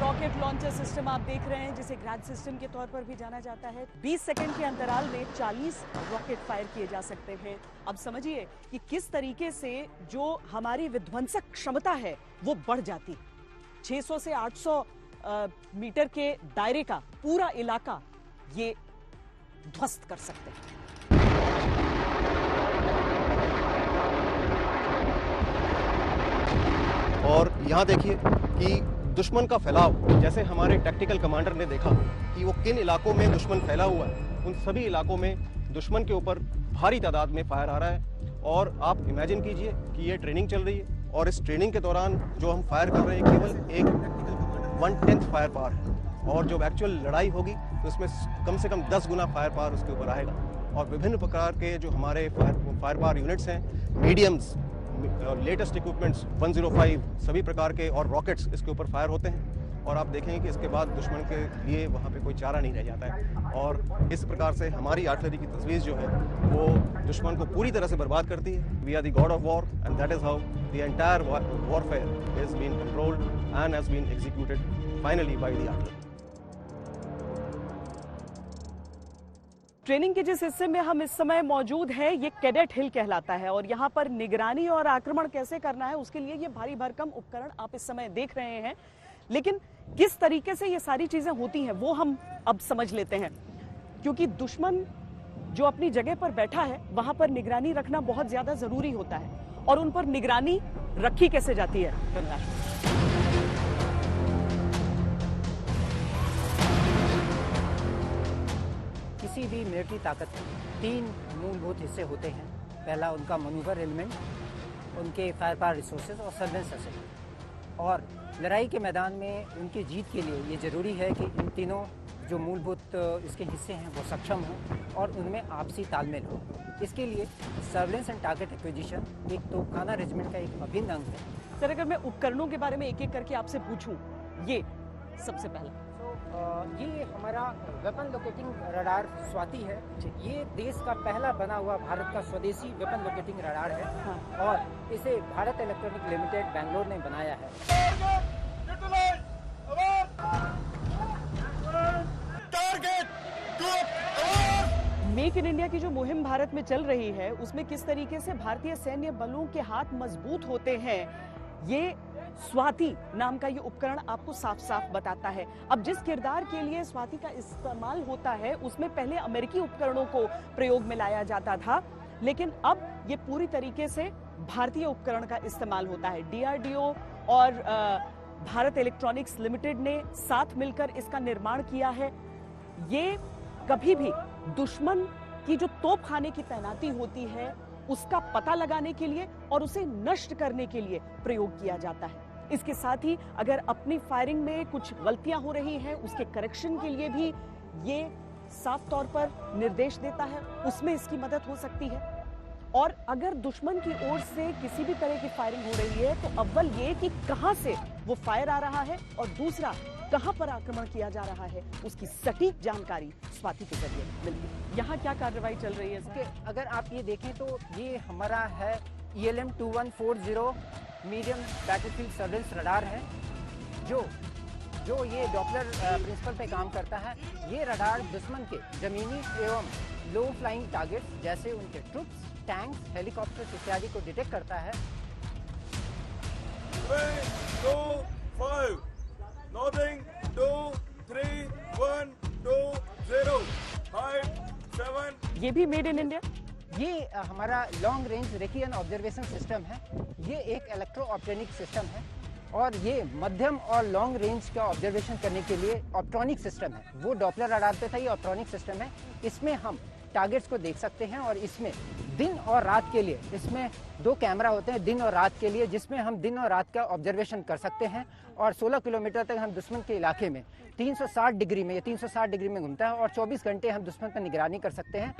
Rocket launcher system आप देख रहे हैं, जिसे ग्रैड सिस्टम के तौर पर भी जाना जाता है। 20 सेकंड के अंतराल में 40 रॉकेट फायर किए जा सकते हैं। अब समझिए कि किस तरीके से जो हमारी विध्वंसक क्षमता है वो बढ़ जाती। 600 से 800 मीटर के दायरे का पूरा इलाका ये ध्वस्त कर सकते हैं। और यहाँ देखिए कि दुश्मन का फैलाव, जैसे हमारे टैक्टिकल कमांडर ने देखा कि वो किन इलाकों में दुश्मन फैला हुआ है, उन सभी इलाकों में दुश्मन के ऊपर भारी तादाद में फायर आ रहा है। और आप इमेजिन कीजिए कि ये ट्रेनिंग चल रही है और इस ट्रेनिंग के दौरान जो हम फायर कर रहे हैं केवल एक 1/10 फायर पावर है, और जब एक्चुअल लड़ाई होगी तो उसमें कम से कम 10 गुना फायर पावर उसके ऊपर आएगा। और विभिन्न प्रकार के जो हमारे फायर पावर यूनिट्स हैं, मीडियम्स और लेटेस्ट इक्विपमेंट्स 105 सभी प्रकार के और रॉकेट्स इसके ऊपर फायर होते हैं। और आप देखेंगे कि इसके बाद दुश्मन के लिए वहाँ पे कोई चारा नहीं रह जाता है। और इस प्रकार से हमारी आर्टिलरी की तजवीज़ जो है वो दुश्मन को पूरी तरह से बर्बाद करती है। We are the god of war and that is how the entire warfare is been controlled and has been executed finally by the artillery. Training के जिस हिस्से में हम इस समय मौजूद हैं ये कैडेट हिल कहलाता है, और यहाँ पर निगरानी और आक्रमण कैसे करना है उसके लिए ये भारी भरकम उपकरण आप इस समय देख रहे हैं। लेकिन किस तरीके से ये सारी चीजें होती हैं वो हम अब समझ लेते हैं, क्योंकि दुश्मन जो अपनी जगह पर बैठा है वहां पर निगरानी रखना बहुत ज्यादा जरूरी होता है। और उन पर निगरानी रखी कैसे जाती है? किसी भी मिलिट्री ताकत में 3 मूलभूत हिस्से होते हैं। पहला उनका मनूवर एलिमेंट, उनके फायर पावर रिसोर्सेज और सर्वेलेंस एसेट। और लड़ाई के मैदान में उनकी जीत के लिए ये ज़रूरी है कि इन तीनों जो मूलभूत इसके हिस्से हैं वो सक्षम हों और उनमें आपसी तालमेल हो। इसके लिए सर्वेलेंस एंड टारगेट एक्विजिशन एक तोपखाना रेजिमेंट का एक अभिन्न अंग है। सर, अगर मैं उपकरणों के बारे में एक एक करके आपसे पूछूं, ये सबसे पहला ये हमारा वेपन लोकेटिंग रडार स्वाति है। ये देश का पहला बना हुआ भारत का स्वदेशी वेपन लोकेटिंग रडार है। हाँ। और इसे भारत इलेक्ट्रॉनिक लिमिटेड बैंगलोर ने बनाया है। मेक इन इंडिया की जो मुहिम भारत में चल रही है उसमें किस तरीके से भारतीय सैन्य बलों के हाथ मजबूत होते हैं, ये स्वाति नाम का ये उपकरण आपको साफ साफ बताता है। अब जिस किरदार के लिए स्वाति का इस्तेमाल होता है उसमें पहले अमेरिकी उपकरणों को प्रयोग में लाया जाता था, लेकिन अब ये पूरी तरीके से भारतीय उपकरण का इस्तेमाल होता है। डीआरडीओ और भारत इलेक्ट्रॉनिक्स लिमिटेड ने साथ मिलकर इसका निर्माण किया है। ये कभी भी दुश्मन की जो तोपखाने की तैनाती होती है उसका पता लगाने के लिए और उसे नष्ट करने के लिए प्रयोग किया जाता है। इसके साथ ही अगर अपनी फायरिंग में कुछ गलतियां हो रही हैं उसके करेक्शन के लिए भी ये साफ तौर पर निर्देश देता है, उसमें इसकी मदद हो सकती है। और अगर दुश्मन की ओर से किसी भी तरह की फायरिंग हो रही है तो अव्वल ये कि कहां से वो फायर आ रहा है और दूसरा कहां पर आक्रमण किया जा रहा है उसकी सटीक जानकारी स्वाति के जरिए मिलती है। यहाँ क्या कार्रवाई चल रही है इसके? अगर आप ये देखें तो ये हमारा है ELM 2140 medium battlefield surveillance radar है, जो ये डॉपलर प्रिंसिपल पे काम करता है। ये रडार दुश्मन के जमीनी एवं लो फ्लाइंग टारगेट्स जैसे उनके ट्रुप्स, टैंक्स, हेलीकॉप्टर्स इत्यादि को डिटेक्ट करता है। 3, 2, 5 Nodding, 2, 3, 1, 2, 0 5, 7। ये भी मेड इन इंडिया? ये हमारा लॉन्ग रेंज रेकियन ऑब्जर्वेशन सिस्टम है। ये एक इलेक्ट्रो ऑप्टेनिक सिस्टम है और ये मध्यम और लॉन्ग रेंज का ऑब्जर्वेशन करने के लिए ऑप्ट्रॉनिक सिस्टम है। वो डॉपलर रडार पे था, ये ऑप्ट्रॉनिक सिस्टम है। इसमें हम टारगेट्स को देख सकते हैं और इसमें दिन और रात के लिए इसमें 2 कैमरा होते हैं, दिन और रात के लिए, जिसमें हम दिन और रात का ऑब्जर्वेशन कर सकते हैं। और 16 किलोमीटर तक हम दुश्मन के इलाके में 360 डिग्री में, ये 360 डिग्री में घूमता है और 24 घंटे हम दुश्मन पर निगरानी कर सकते हैं।